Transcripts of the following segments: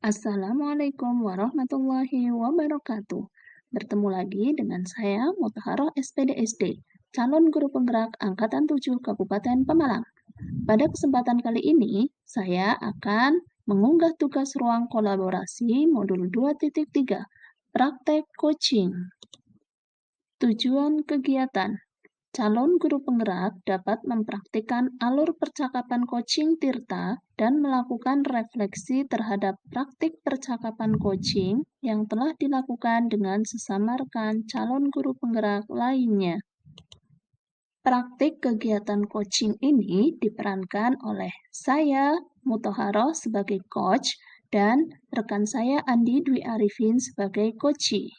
Assalamualaikum warahmatullahi wabarakatuh. Bertemu lagi dengan saya Mutahharoh SPDSD, calon guru penggerak Angkatan 7 Kabupaten Pemalang. Pada kesempatan kali ini, saya akan mengunggah tugas ruang kolaborasi modul 2.3, praktek coaching. Tujuan kegiatan calon guru penggerak dapat mempraktikkan alur percakapan coaching Tirta dan melakukan refleksi terhadap praktik percakapan coaching yang telah dilakukan dengan sesama rekan calon guru penggerak lainnya. Praktik kegiatan coaching ini diperankan oleh saya, Mutahharoh, sebagai coach dan rekan saya Andi Dwi Arifin sebagai coachee.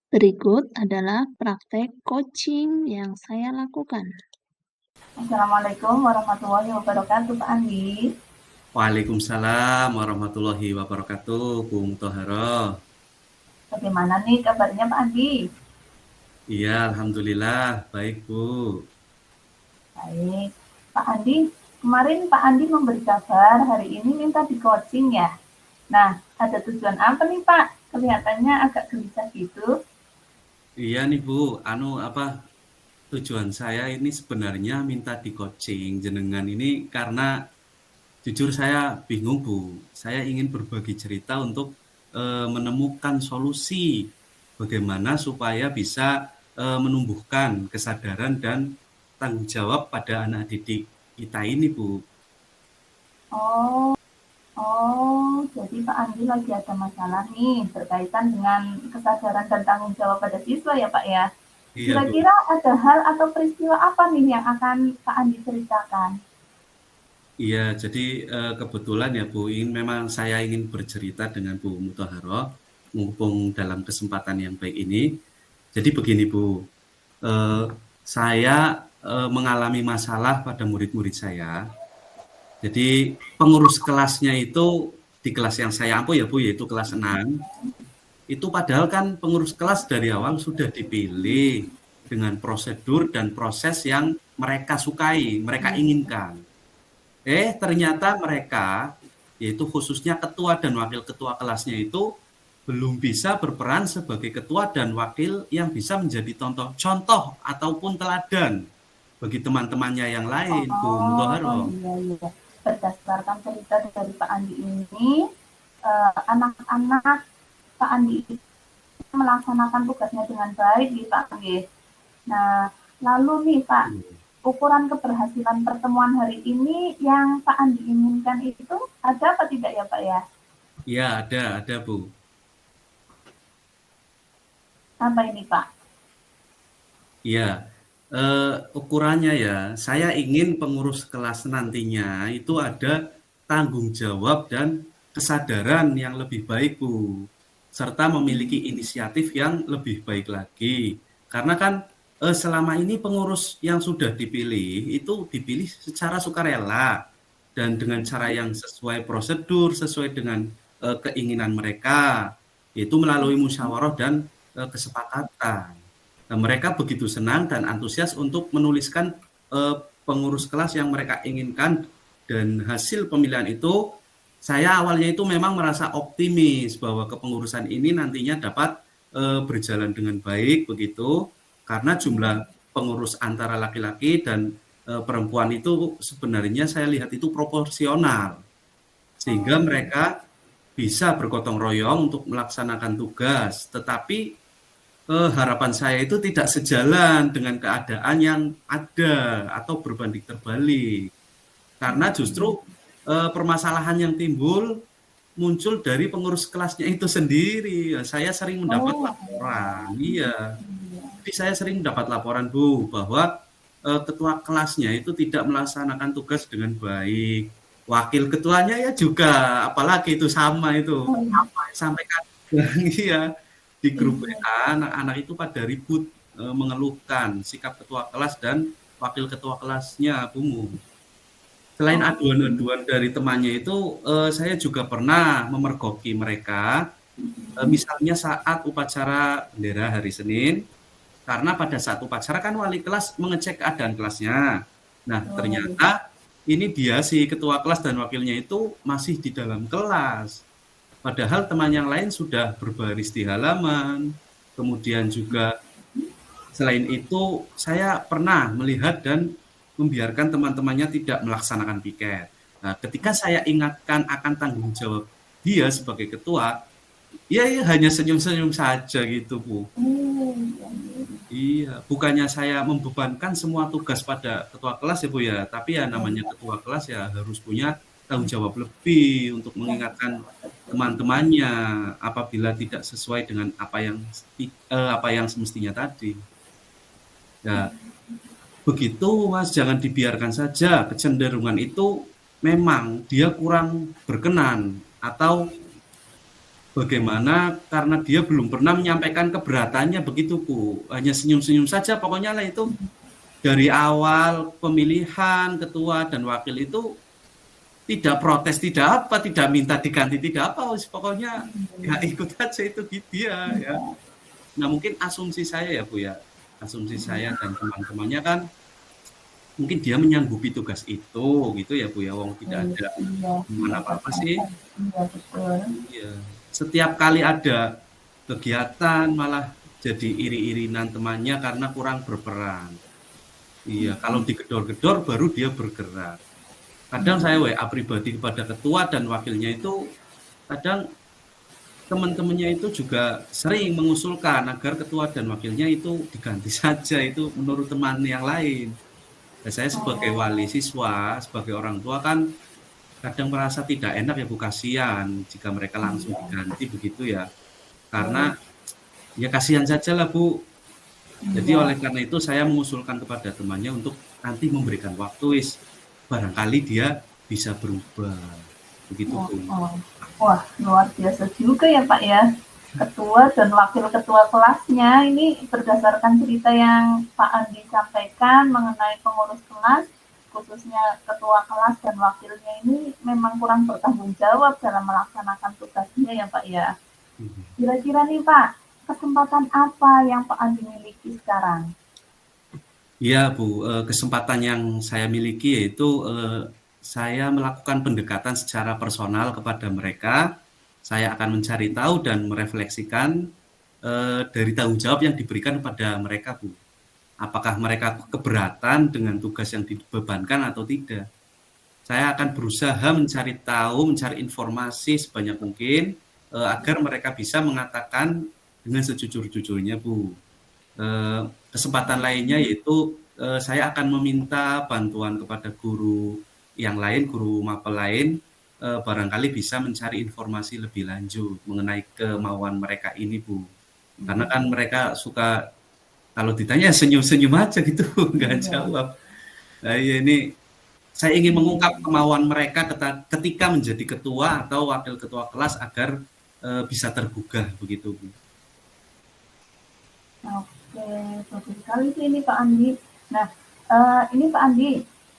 Berikut adalah praktek coaching yang saya lakukan. Assalamualaikum warahmatullahi wabarakatuh, Pak Andi. Waalaikumsalam warahmatullahi wabarakatuh, Bu Mutahharoh. Bagaimana nih kabarnya, Pak Andi? Iya, alhamdulillah baik, Bu. Baik. Pak Andi, kemarin Pak Andi memberi kabar hari ini minta di coaching ya. Nah, ada tujuan apa nih, Pak? Kelihatannya agak gelisah gitu. Iya nih, Bu. Tujuan saya ini sebenarnya minta di coaching jenengan ini karena jujur saya bingung, Bu. Saya ingin berbagi cerita untuk menemukan solusi bagaimana supaya bisa menumbuhkan kesadaran dan tanggung jawab pada anak didik kita ini, Bu. Jadi Pak Andi lagi ada masalah nih berkaitan dengan kesadaran dan tanggung jawab pada siswa ya, Pak ya. Iya, Bu. Kira-kira ada hal atau peristiwa apa nih yang akan Pak Andi ceritakan? Iya, jadi kebetulan ya Bu, memang saya ingin bercerita dengan Bu Mutahharoh, mumpung dalam kesempatan yang baik ini. Jadi begini Bu, saya mengalami masalah pada murid-murid saya. Jadi pengurus kelasnya itu di kelas yang saya ampuh ya Bu, yaitu kelas 6. Itu padahal kan pengurus kelas dari awal sudah dipilih dengan prosedur dan proses yang mereka sukai, mereka inginkan. Ternyata mereka, yaitu khususnya ketua dan wakil ketua kelasnya itu belum bisa berperan sebagai ketua dan wakil yang bisa menjadi contoh ataupun teladan bagi teman-temannya yang lain, Bu Mutahharoh. Iya. Berdasarkan cerita dari Pak Andi ini, anak-anak Pak Andi melaksanakan tugasnya dengan baik nih Pak Andi. Nah, lalu nih Pak, ukuran keberhasilan pertemuan hari ini yang Pak Andi inginkan itu ada apa tidak ya Pak ya? Iya, ada Bu. Apa ini Pak? Iya, ukurannya ya, saya ingin pengurus kelas nantinya itu ada tanggung jawab dan kesadaran yang lebih baik Bu, serta memiliki inisiatif yang lebih baik lagi. Karena kan selama ini pengurus yang sudah dipilih itu dipilih secara sukarela dan dengan cara yang sesuai prosedur, sesuai dengan keinginan mereka, yaitu melalui musyawarah dan kesepakatan. Nah, mereka begitu senang dan antusias untuk menuliskan pengurus kelas yang mereka inginkan, dan hasil pemilihan itu saya awalnya itu memang merasa optimis bahwa kepengurusan ini nantinya dapat berjalan dengan baik begitu, karena jumlah pengurus antara laki-laki dan perempuan itu sebenarnya saya lihat itu proporsional, sehingga mereka bisa bergotong royong untuk melaksanakan tugas. Tetapi harapan saya itu tidak sejalan dengan keadaan yang ada atau berbanding terbalik. Karena justru permasalahan yang muncul dari pengurus kelasnya itu sendiri. Saya sering mendapat laporan. Iya. Jadi saya sering mendapat laporan Bu, bahwa ketua kelasnya itu tidak melaksanakan tugas dengan baik. Wakil ketuanya ya juga, apalagi itu sama itu. Sampai kadang iya, di grup WA anak-anak itu pada ribut mengeluhkan sikap ketua kelas dan wakil ketua kelasnya, Bu. Selain aduan-aduan dari temannya itu, saya juga pernah memergoki mereka, misalnya saat upacara bendera hari Senin, karena pada saat upacara kan wali kelas mengecek keadaan kelasnya. Nah, ternyata ini dia si ketua kelas dan wakilnya itu masih di dalam kelas. Padahal teman yang lain sudah berbaris di halaman. Kemudian juga selain itu saya pernah melihat dan membiarkan teman-temannya tidak melaksanakan piket. Nah, ketika saya ingatkan akan tanggung jawab dia sebagai ketua, ya hanya senyum-senyum saja gitu, Bu. Iya, bukannya saya membebankan semua tugas pada ketua kelas ya Bu ya, tapi ya namanya ketua kelas ya harus punya tanggung jawab lebih untuk mengingatkan teman-temannya apabila tidak sesuai dengan apa yang semestinya tadi. Ya, begitu Mas, jangan dibiarkan saja kecenderungan itu memang dia kurang berkenan atau bagaimana karena dia belum pernah menyampaikan keberatannya begitu Bu. Hanya senyum-senyum saja pokoknya lah itu dari awal pemilihan ketua dan wakil itu tidak protes, tidak apa, tidak minta diganti, tidak apa, pokoknya ya ikut aja itu dia ya. Nah mungkin asumsi saya ya Bu ya, asumsi saya dan teman-temannya kan mungkin dia menyanggupi tugas itu gitu ya Bu ya, wong tidak ada apa-apa sih. Iya. Setiap kali ada kegiatan malah jadi iri-irinan temannya karena kurang berperan. Iya, kalau digedor-gedor baru dia bergerak. Kadang saya WA pribadi kepada ketua dan wakilnya itu kadang teman-temannya itu juga sering mengusulkan agar ketua dan wakilnya itu diganti saja itu menurut teman yang lain. Dan saya sebagai wali siswa, sebagai orang tua kan kadang merasa tidak enak ya Bu, kasihan jika mereka langsung diganti begitu ya. Karena ya kasihan saja lah Bu. Jadi oleh karena itu saya mengusulkan kepada temannya untuk nanti memberikan waktu barangkali dia bisa berubah. Begitu Bu. Wah, luar biasa juga ya Pak ya. Ketua dan wakil ketua kelasnya ini berdasarkan cerita yang Pak Andi sampaikan mengenai pengurus kelas, khususnya ketua kelas dan wakilnya ini memang kurang bertanggung jawab dalam melaksanakan tugasnya ya Pak ya. Kira-kira nih Pak, kesempatan apa yang Pak Andi miliki sekarang? Iya Bu, kesempatan yang saya miliki yaitu saya melakukan pendekatan secara personal kepada mereka. Saya akan mencari tahu dan merefleksikan dari tanggung jawab yang diberikan kepada mereka Bu. Apakah mereka keberatan dengan tugas yang dibebankan atau tidak. Saya akan berusaha mencari tahu, mencari informasi sebanyak mungkin agar mereka bisa mengatakan dengan sejujur-jujurnya Bu. Kesempatan lainnya yaitu saya akan meminta bantuan kepada guru yang lain, guru mapel lain, barangkali bisa mencari informasi lebih lanjut mengenai kemauan mereka ini Bu. Karena kan mereka suka kalau ditanya senyum-senyum aja gitu, nggak jawab. Nah ini saya ingin mengungkap kemauan mereka ketika menjadi ketua atau wakil ketua kelas agar bisa tergugah begitu Bu. Oke, bagus sekali sih ini Pak Andi. Nah, ini Pak Andi,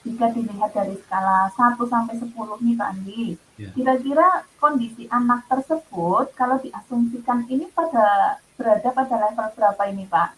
jika dilihat dari skala 1 sampai 10 nih Pak Andi, kira-kira kondisi anak tersebut kalau diasumsikan ini berada pada level berapa ini Pak?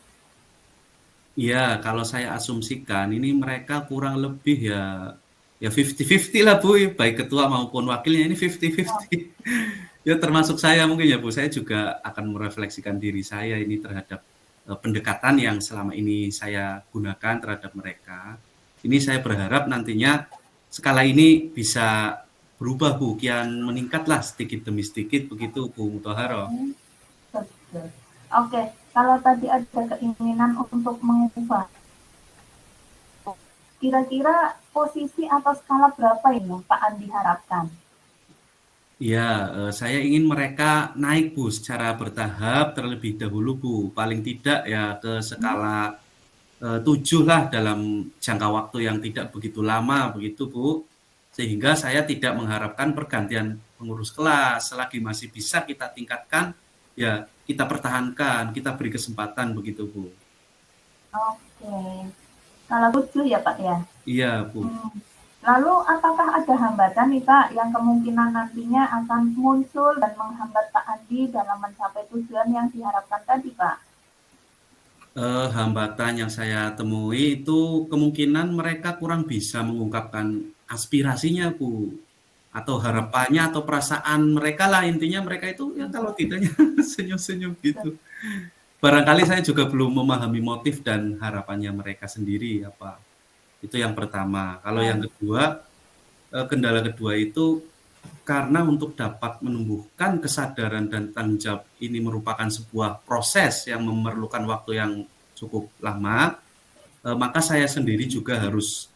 Iya, kalau saya asumsikan ini mereka kurang lebih ya 50-50 lah Bu, baik ketua maupun wakilnya ini 50-50. Ya termasuk saya mungkin ya Bu, saya juga akan merefleksikan diri saya ini terhadap pendekatan yang selama ini saya gunakan terhadap mereka. Ini saya berharap nantinya skala ini bisa berubah Bu, kian meningkatlah sedikit demi sedikit begitu Bu Mutaharo. Oke, kalau tadi ada keinginan untuk mengubah, kira-kira posisi atau skala berapa ini Pak Andi harapkan? Ya, saya ingin mereka naik Bu secara bertahap terlebih dahulu Bu. Paling tidak ya ke skala 7 lah dalam jangka waktu yang tidak begitu lama begitu Bu. Sehingga saya tidak mengharapkan pergantian pengurus kelas. Selagi masih bisa kita tingkatkan, ya kita pertahankan, kita beri kesempatan begitu Bu. Oke, kalau 7 ya Pak ya? Iya Bu. Lalu apakah ada hambatan nih Pak yang kemungkinan nantinya akan muncul dan menghambat Pak Andi dalam mencapai tujuan yang diharapkan tadi Pak? Hambatan yang saya temui itu kemungkinan mereka kurang bisa mengungkapkan aspirasinya Bu, atau harapannya atau perasaan mereka lah, intinya mereka itu ya kalau tidaknya senyum-senyum gitu. Barangkali saya juga belum memahami motif dan harapannya mereka sendiri apa. Itu yang pertama. Kalau yang kedua, kendala kedua itu karena untuk dapat menumbuhkan kesadaran dan tanggung jawab ini merupakan sebuah proses yang memerlukan waktu yang cukup lama, maka saya sendiri juga harus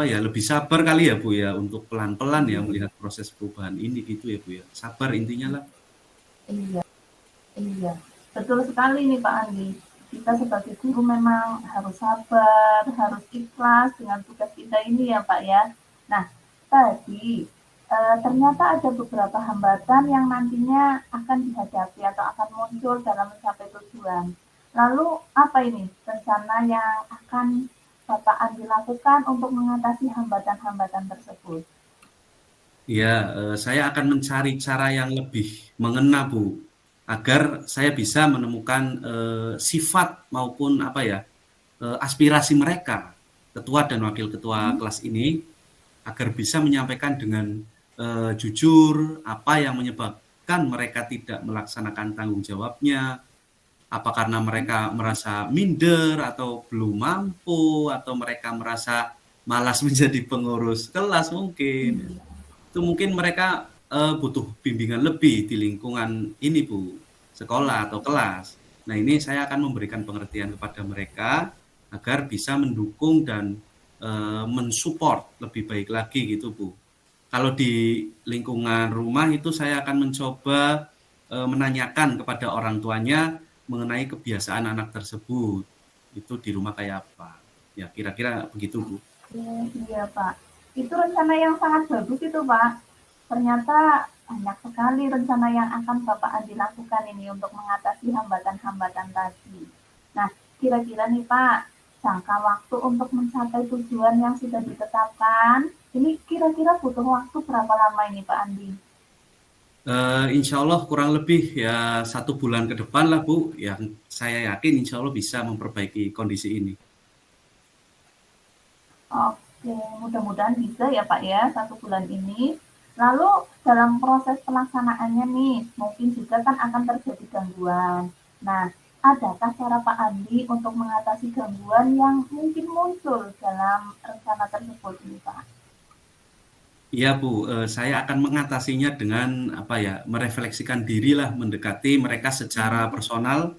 lebih sabar kali ya Bu ya untuk pelan-pelan ya melihat proses perubahan ini gitu ya Bu ya. Sabar intinya lah. Iya, iya. Betul sekali nih Pak Andi. Kita sebagai guru memang harus sabar, harus ikhlas dengan tugas kita ini ya Pak ya. Nah, tadi ternyata ada beberapa hambatan yang nantinya akan dihadapi atau akan muncul dalam mencapai tujuan. Lalu apa ini rencana yang akan Bapak Andi lakukan untuk mengatasi hambatan-hambatan tersebut? Ya, saya akan mencari cara yang lebih mengena Bu, agar saya bisa menemukan sifat maupun aspirasi mereka, ketua dan wakil ketua kelas ini, agar bisa menyampaikan dengan jujur apa yang menyebabkan mereka tidak melaksanakan tanggung jawabnya, apa karena mereka merasa minder atau belum mampu, atau mereka merasa malas menjadi pengurus kelas mungkin. Itu mungkin mereka butuh bimbingan lebih di lingkungan ini Bu, sekolah atau kelas. Nah ini saya akan memberikan pengertian kepada mereka agar bisa mendukung dan mensupport lebih baik lagi gitu Bu. Kalau di lingkungan rumah itu saya akan mencoba menanyakan kepada orang tuanya mengenai kebiasaan anak tersebut. Itu di rumah kayak apa. Ya kira-kira begitu Bu. Iya Pak. Itu rencana yang sangat bagus itu Pak. Ternyata banyak sekali rencana yang akan Bapak Andi lakukan ini untuk mengatasi hambatan-hambatan tadi. Nah, kira-kira nih Pak, jangka waktu untuk mencapai tujuan yang sudah ditetapkan, ini kira-kira butuh waktu berapa lama ini Pak Andi? Insya Allah kurang lebih ya 1 bulan ke depan lah Bu, yang saya yakin insya Allah bisa memperbaiki kondisi ini. Oke, mudah-mudahan bisa ya Pak ya, 1 bulan ini. Lalu dalam proses pelaksanaannya nih, mungkin juga kan akan terjadi gangguan. Nah, adakah cara Pak Andi untuk mengatasi gangguan yang mungkin muncul dalam rencana tersebut ini Pak? Iya Bu, saya akan mengatasinya dengan merefleksikan diri lah, mendekati mereka secara personal,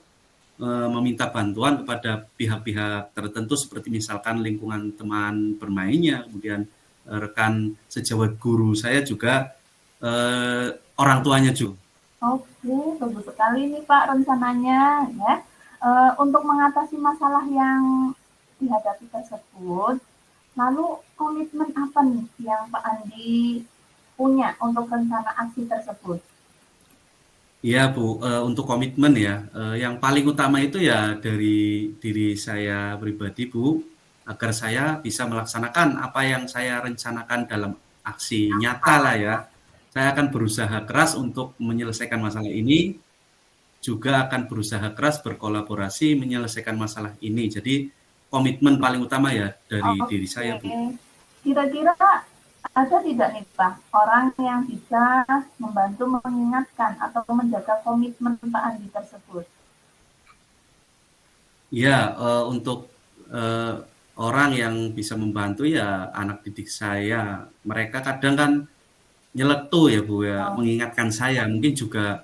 meminta bantuan kepada pihak-pihak tertentu seperti misalkan lingkungan teman bermainnya, kemudian rekan sejawat guru saya juga, orang tuanya juga. Oke, bagus sekali nih Pak rencananya ya. Untuk mengatasi masalah yang dihadapi tersebut, lalu komitmen apa nih yang Pak Andi punya untuk rencana aksi tersebut? Iya Bu, untuk komitmen ya, yang paling utama itu ya dari diri saya pribadi Bu, agar saya bisa melaksanakan apa yang saya rencanakan dalam aksi nyata lah ya. Saya akan berusaha keras untuk menyelesaikan masalah ini, juga akan berusaha keras berkolaborasi menyelesaikan masalah ini. Jadi komitmen paling utama ya dari diri saya Bu. Kira-kira ada tidak nih Pak orang yang bisa membantu mengingatkan atau menjaga komitmen Pak Andi tersebut? Ya, untuk orang yang bisa membantu ya anak didik saya. Mereka kadang kan nyeletuk ya Bu ya, mengingatkan saya. Mungkin juga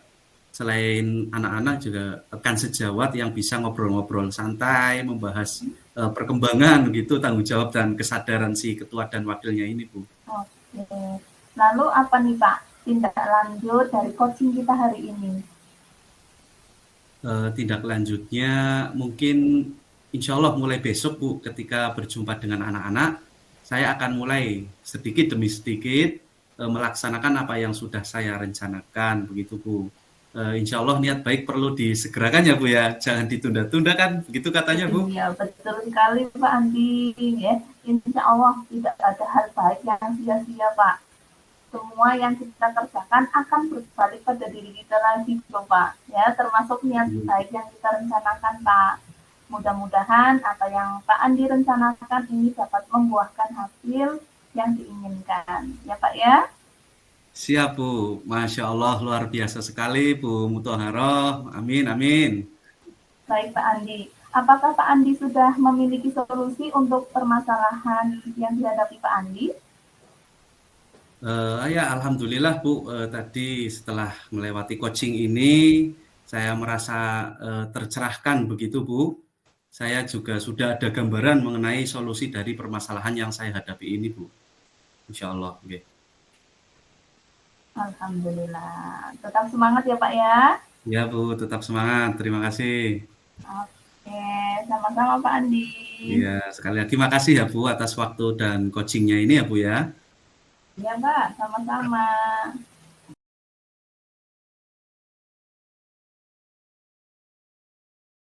selain anak-anak juga rekan sejawat yang bisa ngobrol-ngobrol santai, membahas perkembangan gitu, tanggung jawab dan kesadaran si ketua dan wakilnya ini Bu. Oke. Lalu apa nih Pak tindak lanjut dari coaching kita hari ini? Tindak lanjutnya mungkin insya Allah mulai besok Bu, ketika berjumpa dengan anak-anak, saya akan mulai sedikit demi sedikit melaksanakan apa yang sudah saya rencanakan begitu Bu. Insya Allah niat baik perlu disegerakan ya Bu ya, jangan ditunda-tunda kan, begitu katanya Bu. Iya betul sekali Pak Andi ya. Insya Allah tidak ada hal baik yang sia-sia Pak. Semua yang kita kerjakan akan berbalik pada diri kita lagi Pak ya, termasuk niat baik yang kita rencanakan Pak. Mudah-mudahan apa yang Pak Andi rencanakan ini dapat membuahkan hasil yang diinginkan. Ya Pak ya? Siap Bu, Masya Allah luar biasa sekali Bu Muthaharah. Amin, amin. Baik Pak Andi. Apakah Pak Andi sudah memiliki solusi untuk permasalahan yang dihadapi Pak Andi? Ya alhamdulillah Bu, tadi setelah melewati coaching ini, saya merasa tercerahkan begitu Bu. Saya juga sudah ada gambaran mengenai solusi dari permasalahan yang saya hadapi ini Bu. Insya Allah. Okay. Alhamdulillah. Tetap semangat ya Pak ya. Ya Bu, tetap semangat. Terima kasih. Oke, sama-sama Pak Andi. Iya, sekali lagi makasih ya Bu atas waktu dan coachingnya ini ya Bu ya. Iya Mbak, sama-sama.